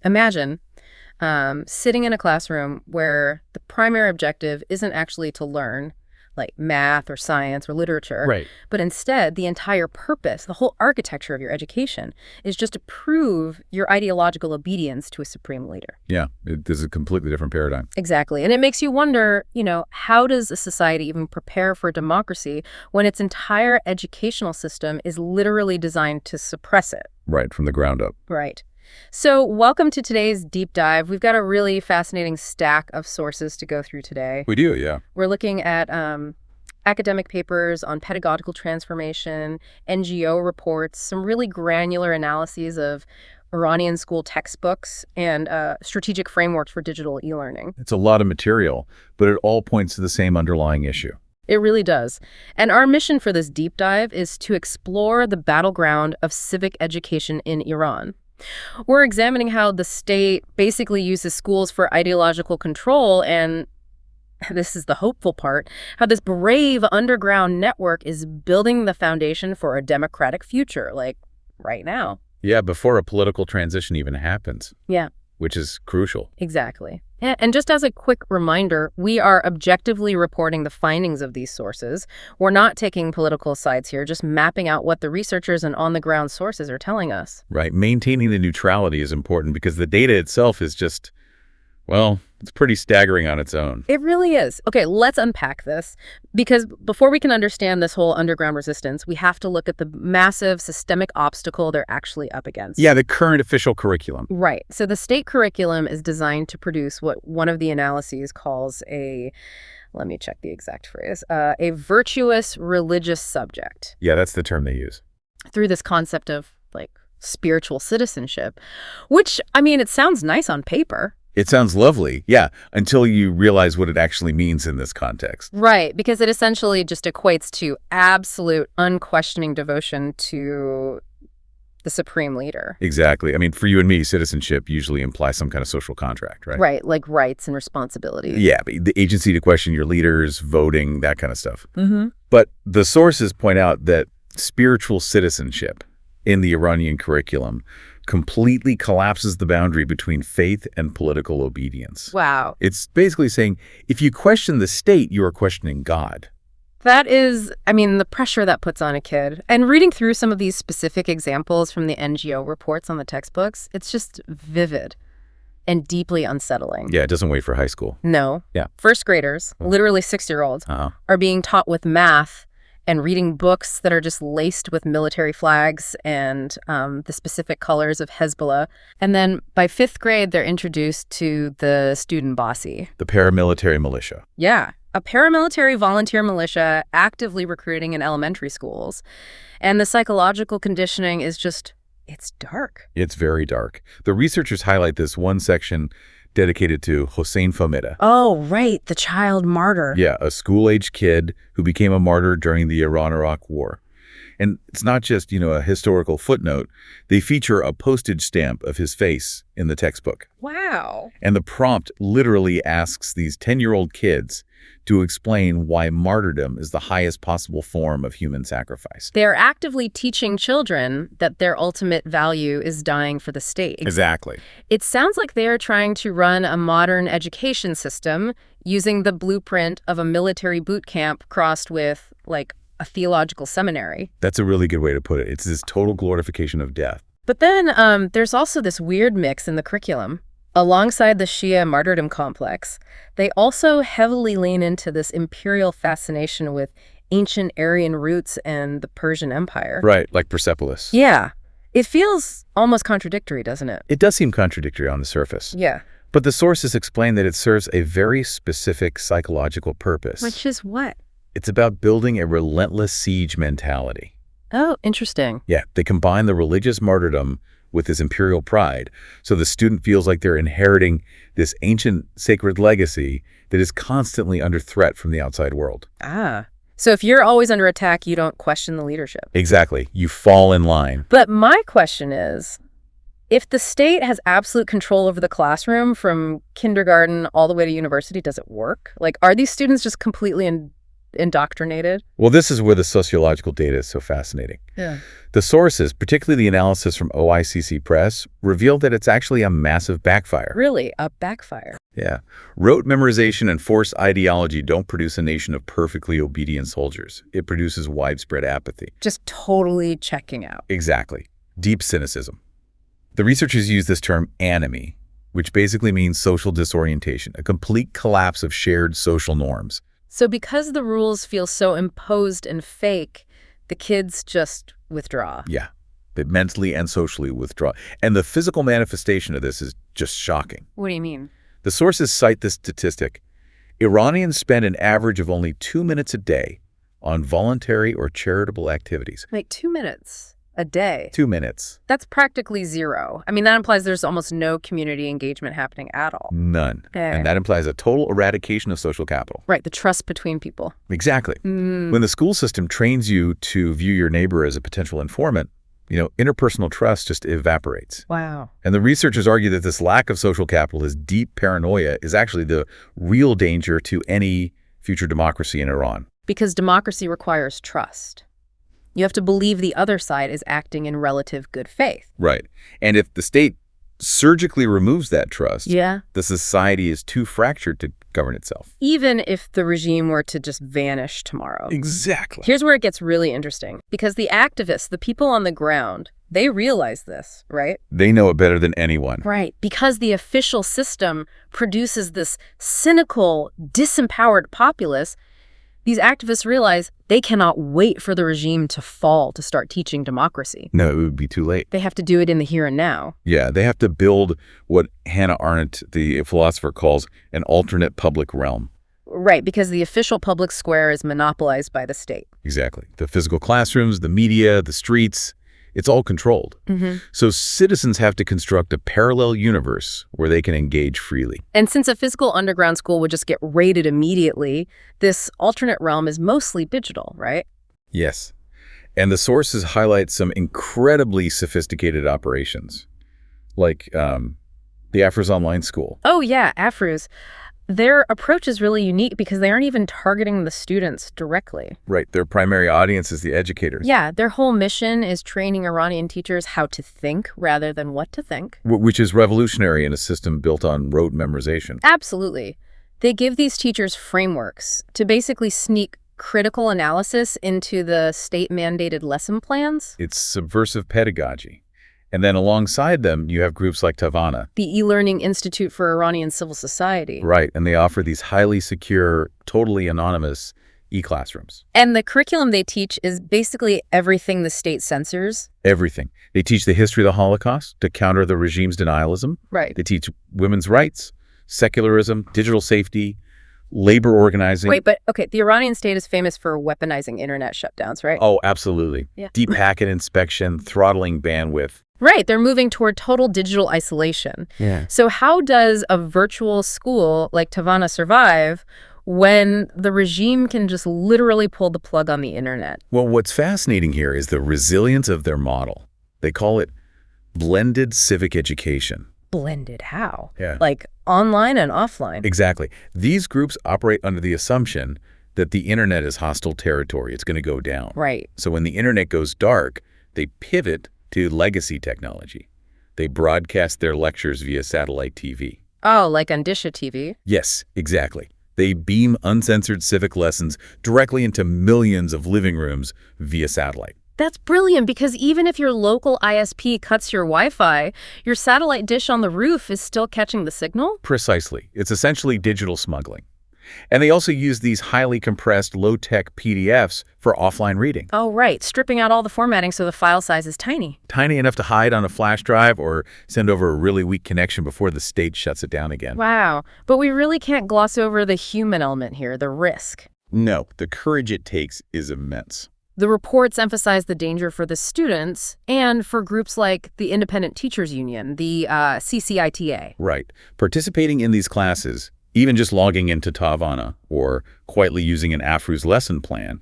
Imagine sitting in a classroom where the primary objective isn't actually to learn, like math or science or literature, Right. but instead the entire purpose, the whole architecture of your education is just to prove your ideological obedience to a supreme leader. Yeah, this is a completely different paradigm. Exactly. And it makes you wonder, how does a society even prepare for democracy when its entire educational system is literally designed to suppress it? Right, from the ground up. Right. So welcome to today's deep dive. We've got a really fascinating stack of sources to go through today. We do, yeah. We're looking at academic papers on pedagogical transformation, NGO reports, some really granular analyses of Iranian school textbooks, and strategic frameworks for digital e-learning. It's a lot of material, but it all points to the same underlying issue. It really does. And our mission for this deep dive is to explore the battleground of civic education in Iran. We're examining how the state basically uses schools for ideological control, and this is the hopeful part, how this brave underground network is building the foundation for a democratic future, like right now. Yeah, before a political transition even happens. Yeah. Which is crucial. Exactly. And just as a quick reminder, we are objectively reporting the findings of these sources. We're not taking political sides here, just mapping out what the researchers and on-the-ground sources are telling us. Right. Maintaining the neutrality is important because the data itself is just, well, it's pretty staggering on its own. It really is. Okay, let's unpack this, because before we can understand this whole underground resistance, we have to look at the massive systemic obstacle they're actually up against. Yeah, the current official curriculum. Right. So the state curriculum is designed to produce what one of the analyses calls let me check the exact phrase, a virtuous religious subject. Yeah, that's the term they use. Through this concept of, spiritual citizenship, which, it sounds nice on paper. It sounds lovely, yeah, until you realize what it actually means in this context. Right, because it essentially just equates to absolute, unquestioning devotion to the supreme leader. Exactly. For you and me, citizenship usually implies some kind of social contract, right? Right, like rights and responsibilities. Yeah, the agency to question your leaders, voting, that kind of stuff. Mm-hmm. But the sources point out that spiritual citizenship in the Iranian curriculum completely collapses the boundary between faith and political obedience. Wow. It's basically saying, if you question the state, you are questioning God. That is, the pressure that puts on a kid. And reading through some of these specific examples from the NGO reports on the textbooks, it's just vivid and deeply unsettling. Yeah, it doesn't wait for high school. No. Yeah. First graders, literally 6-year-olds, are being taught with math and reading books that are just laced with military flags and the specific colors of Hezbollah. And then by 5th grade, they're introduced to the student bossy. The paramilitary militia. Yeah, a paramilitary volunteer militia actively recruiting in elementary schools. And the psychological conditioning is just, it's dark. It's very dark. The researchers highlight this one section dedicated to Hossein Famida. Oh, right, the child martyr. Yeah, a school-age kid who became a martyr during the Iran-Iraq War. And it's not just, a historical footnote. They feature a postage stamp of his face in the textbook. Wow. And the prompt literally asks these 10-year-old kids to explain why martyrdom is the highest possible form of human sacrifice. They're actively teaching children that their ultimate value is dying for the state. Exactly. It sounds like they are trying to run a modern education system using the blueprint of a military boot camp crossed with, a theological seminary. That's a really good way to put it. It's this total glorification of death. But then there's also this weird mix in the curriculum. Alongside the Shia martyrdom complex, they also heavily lean into this imperial fascination with ancient Aryan roots and the Persian Empire. Right, like Persepolis. Yeah. It feels almost contradictory, doesn't it? It does seem contradictory on the surface. Yeah. But the sources explain that it serves a very specific psychological purpose. Which is what? It's about building a relentless siege mentality. Oh, interesting. Yeah, they combine the religious martyrdom with this imperial pride, so the student feels like they're inheriting this ancient sacred legacy that is constantly under threat from the outside world. Ah. So if you're always under attack, you don't question the leadership. Exactly. You fall in line. But my question is, if the state has absolute control over the classroom from kindergarten all the way to university, does it work? Are these students just completely indoctrinated? Well, this is where the sociological data is so fascinating. Yeah. The sources, particularly the analysis from OICC Press, reveal that it's actually a massive backfire. Really, a backfire. Yeah. Rote memorization and forced ideology don't produce a nation of perfectly obedient soldiers. It produces widespread apathy. Just totally checking out. Exactly. Deep cynicism. The researchers use this term anomie, which basically means social disorientation, a complete collapse of shared social norms. So because the rules feel so imposed and fake, the kids just withdraw. Yeah. They mentally and socially withdraw. And the physical manifestation of this is just shocking. What do you mean? The sources cite this statistic. Iranians spend an average of only 2 minutes a day on voluntary or charitable activities. Like 2 minutes a day. 2 minutes. That's practically zero. I mean, that implies there's almost no community engagement happening at all. None. Okay. And that implies a total eradication of social capital. Right, the trust between people. Exactly. When the school system trains you to view your neighbor as a potential informant, interpersonal trust just evaporates. Wow. And the researchers argue that this lack of social capital, this deep paranoia, is actually the real danger to any future democracy in Iran. Because democracy requires trust. You have to believe the other side is acting in relative good faith. Right. And if the state surgically removes that trust, Yeah. the society is too fractured to govern itself. Even if the regime were to just vanish tomorrow. Exactly. Here's where it gets really interesting. Because the activists, the people on the ground, they realize this, right? They know it better than anyone. Right. Because the official system produces this cynical, disempowered populace, these activists realize they cannot wait for the regime to fall to start teaching democracy. No, it would be too late. They have to do it in the here and now. Yeah, they have to build what Hannah Arendt, the philosopher, calls an alternate public realm. Right, because the official public square is monopolized by the state. Exactly. The physical classrooms, the media, the streets, it's all controlled. So citizens have to construct a parallel universe where they can engage freely. And since a physical underground school would just get raided immediately, this alternate realm is mostly digital, right? Yes. And the sources highlight some incredibly sophisticated operations, like the Afro's online school. Oh yeah, Afro's. Their approach is really unique because they aren't even targeting the students directly. Right. Their primary audience is the educators. Yeah, their whole mission is training Iranian teachers how to think rather than what to think. Which is revolutionary in a system built on rote memorization. Absolutely. They give these teachers frameworks to basically sneak critical analysis into the state-mandated lesson plans. It's subversive pedagogy. And then alongside them, you have groups like Tavana. The e-learning Institute for Iranian Civil Society. Right, and they offer these highly secure, totally anonymous e-classrooms. And the curriculum they teach is basically everything the state censors. Everything. They teach the history of the Holocaust to counter the regime's denialism. Right. They teach women's rights, secularism, digital safety, labor organizing. Wait, but okay, the Iranian state is famous for weaponizing internet shutdowns, right? Oh, absolutely. Yeah. Deep packet inspection, throttling bandwidth. Right, they're moving toward total digital isolation. Yeah. So how does a virtual school like Tavana survive when the regime can just literally pull the plug on the internet? Well, what's fascinating here is the resilience of their model. They call it blended civic education. Blended how? Yeah. Like online and offline. Exactly. These groups operate under the assumption that the internet is hostile territory. It's going to go down. Right. So when the internet goes dark, they pivot to legacy technology. They broadcast their lectures via satellite TV. Oh, like on Disha TV? Yes, exactly. They beam uncensored civic lessons directly into millions of living rooms via satellite. That's brilliant because even if your local ISP cuts your Wi-Fi, your satellite dish on the roof is still catching the signal? Precisely. It's essentially digital smuggling. And they also use these highly compressed, low-tech PDFs for offline reading. Oh, right. Stripping out all the formatting so the file size is tiny. Tiny enough to hide on a flash drive or send over a really weak connection before the state shuts it down again. Wow. But we really can't gloss over the human element here, the risk. No, the courage it takes is immense. The reports emphasize the danger for the students and for groups like the Independent Teachers Union, the CCITA. Right. Participating in these classes, even just logging into Tavana or quietly using an Afro's lesson plan,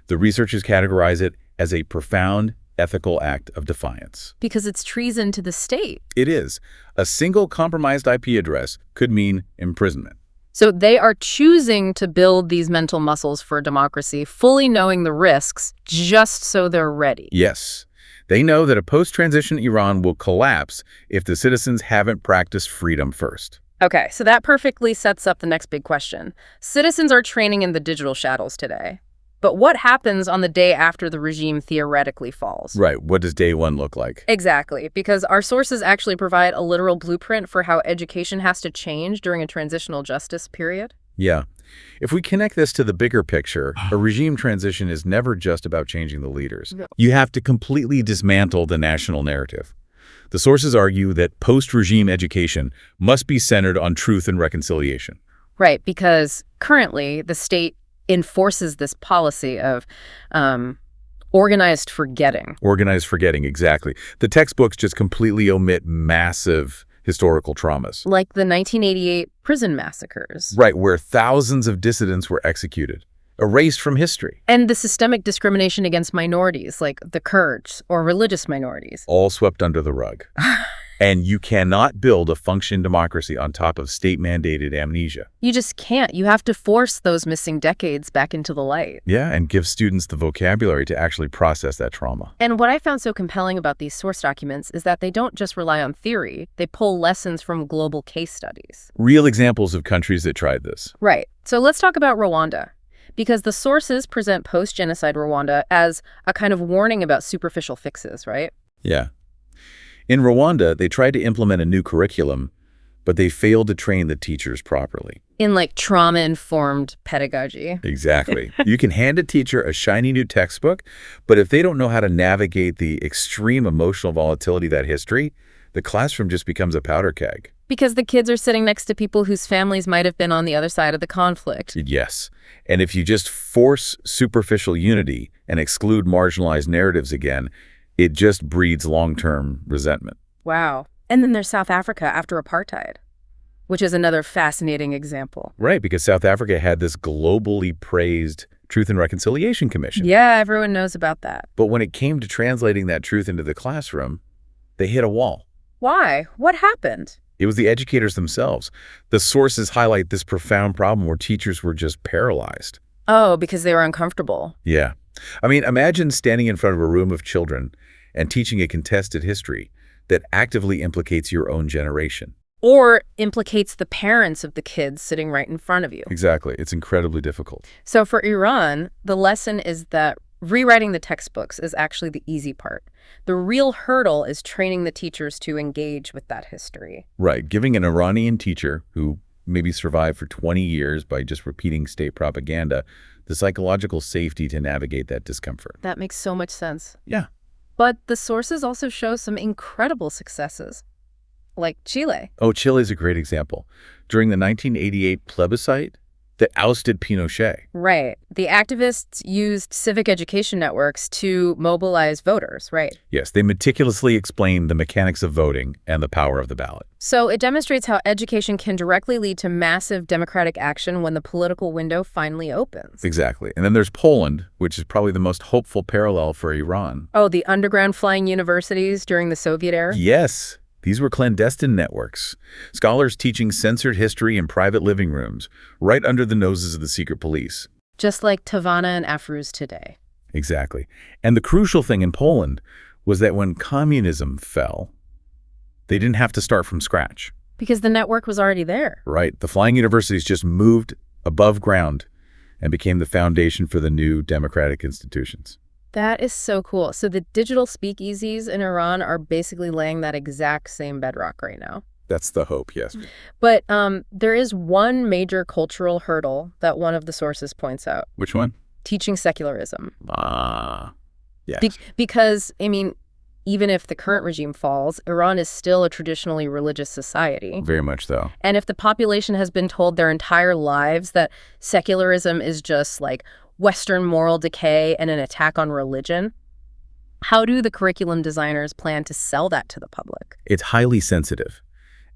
the researchers categorize it as a profound ethical act of defiance. Because it's treason to the state. It is. A single compromised IP address could mean imprisonment. So they are choosing to build these mental muscles for democracy, fully knowing the risks, just so they're ready. Yes. They know that a post-transition Iran will collapse if the citizens haven't practiced freedom first. Okay, so that perfectly sets up the next big question. Citizens are training in the digital shadows today. But what happens on the day after the regime theoretically falls? Right. What does day one look like? Exactly, because our sources actually provide a literal blueprint for how education has to change during a transitional justice period. Yeah. If we connect this to the bigger picture, a regime transition is never just about changing the leaders. No. You have to completely dismantle the national narrative. The sources argue that post-regime education must be centered on truth and reconciliation. Right, because currently the state enforces this policy of organized forgetting. Organized forgetting, exactly. The textbooks just completely omit massive historical traumas. Like the 1988 prison massacres. Right, where thousands of dissidents were executed, erased from history. And the systemic discrimination against minorities, like the Kurds or religious minorities. All swept under the rug. And you cannot build a functioning democracy on top of state-mandated amnesia. You just can't. You have to force those missing decades back into the light. Yeah, and give students the vocabulary to actually process that trauma. And what I found so compelling about these source documents is that they don't just rely on theory, they pull lessons from global case studies. Real examples of countries that tried this. Right. So let's talk about Rwanda. Because the sources present post-genocide Rwanda as a kind of warning about superficial fixes, right? Yeah. In Rwanda, they tried to implement a new curriculum, but they failed to train the teachers properly. In like trauma-informed pedagogy. Exactly. You can hand a teacher a shiny new textbook, but if they don't know how to navigate the extreme emotional volatility of that history, the classroom just becomes a powder keg. Because the kids are sitting next to people whose families might have been on the other side of the conflict. Yes. And if you just force superficial unity and exclude marginalized narratives again, it just breeds long-term resentment. Wow. And then there's South Africa after apartheid, which is another fascinating example. Right, because South Africa had this globally praised Truth and Reconciliation Commission. Yeah, everyone knows about that. But when it came to translating that truth into the classroom, they hit a wall. Why? What happened? It was the educators themselves. The sources highlight this profound problem where teachers were just paralyzed. Oh, because they were uncomfortable. Yeah. I mean, imagine standing in front of a room of children and teaching a contested history that actively implicates your own generation. Or implicates the parents of the kids sitting right in front of you. Exactly. It's incredibly difficult. So for Iran, the lesson is that rewriting the textbooks is actually the easy part. The real hurdle is training the teachers to engage with that history. Right. Giving an Iranian teacher who maybe survived for 20 years by just repeating state propaganda the psychological safety to navigate that discomfort. That makes so much sense. Yeah. But the sources also show some incredible successes, like Chile. Oh, Chile is a great example. During the 1988 plebiscite that ousted Pinochet. Right. The activists used civic education networks to mobilize voters, right? Yes, they meticulously explained the mechanics of voting and the power of the ballot. So it demonstrates how education can directly lead to massive democratic action when the political window finally opens. Exactly. And then there's Poland, which is probably the most hopeful parallel for Iran. Oh, the underground flying universities during the Soviet era? Yes. These were clandestine networks, scholars teaching censored history in private living rooms, right under the noses of the secret police. Just like Tavana and Afruz today. Exactly. And the crucial thing in Poland was that when communism fell, they didn't have to start from scratch. Because the network was already there. Right. The flying universities just moved above ground and became the foundation for the new democratic institutions. That is so cool. So the digital speakeasies in Iran are basically laying that exact same bedrock right now. That's the hope, yes. But there is one major cultural hurdle that one of the sources points out. Which one? Teaching secularism. Yes. Because, I mean, even if the current regime falls, Iran is still a traditionally religious society. Very much so. And if the population has been told their entire lives that secularism is just like Western moral decay and an attack on religion, how do the curriculum designers plan to sell that to the public? It's highly sensitive.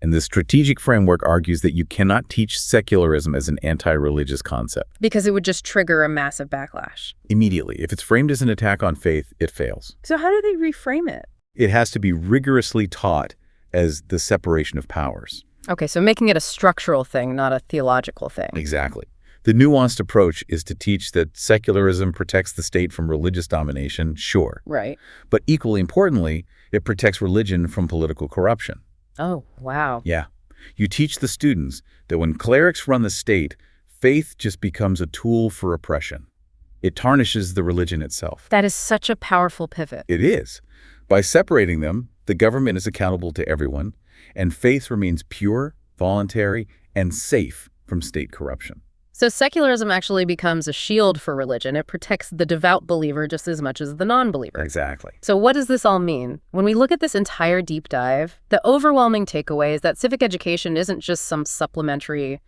And the strategic framework argues that you cannot teach secularism as an anti-religious concept. Because it would just trigger a massive backlash. Immediately. If it's framed as an attack on faith, it fails. So how do they reframe it? It has to be rigorously taught as the separation of powers. Okay, so making it a structural thing, not a theological thing. Exactly. The nuanced approach is to teach that secularism protects the state from religious domination, sure. Right. But equally importantly, it protects religion from political corruption. Oh, wow. Yeah. You teach the students that when clerics run the state, faith just becomes a tool for oppression. It tarnishes the religion itself. That is such a powerful pivot. It is. By separating them, the government is accountable to everyone, and faith remains pure, voluntary, and safe from state corruption. So secularism actually becomes a shield for religion. It protects the devout believer just as much as the non-believer. Exactly. So what does this all mean? When we look at this entire deep dive, the overwhelming takeaway is that civic education isn't just some supplementary,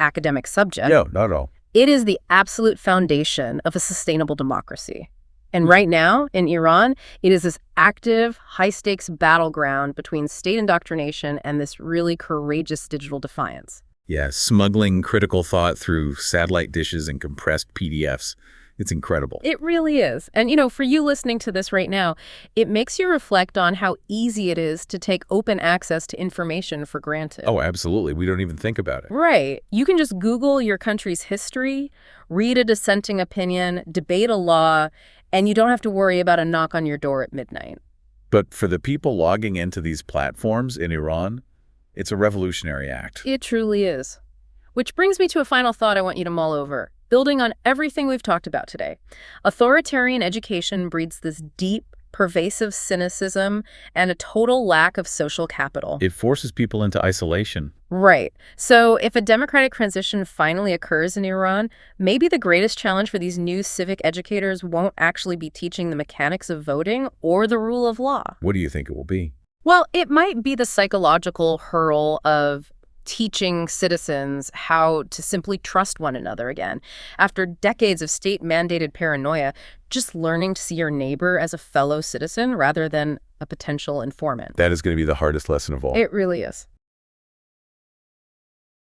academic subject. No, not at all. It is the absolute foundation of a sustainable democracy. And right now, in Iran, it is this active, high-stakes battleground between state indoctrination and this really courageous digital defiance. Yeah, smuggling critical thought through satellite dishes and compressed PDFs. It's incredible. It really is. And, for you listening to this right now, it makes you reflect on how easy it is to take open access to information for granted. Oh, absolutely. We don't even think about it. Right. You can just Google your country's history, read a dissenting opinion, debate a law, and you don't have to worry about a knock on your door at midnight. But for the people logging into these platforms in Iran, it's a revolutionary act. It truly is. Which brings me to a final thought I want you to mull over. Building on everything we've talked about today, authoritarian education breeds this deep, pervasive cynicism and a total lack of social capital. It forces people into isolation. Right. So if a democratic transition finally occurs in Iran, maybe the greatest challenge for these new civic educators won't actually be teaching the mechanics of voting or the rule of law. What do you think it will be? Well, it might be the psychological hurdle of teaching citizens how to simply trust one another again. After decades of state-mandated paranoia, just learning to see your neighbor as a fellow citizen rather than a potential informant. That is going to be the hardest lesson of all. It really is.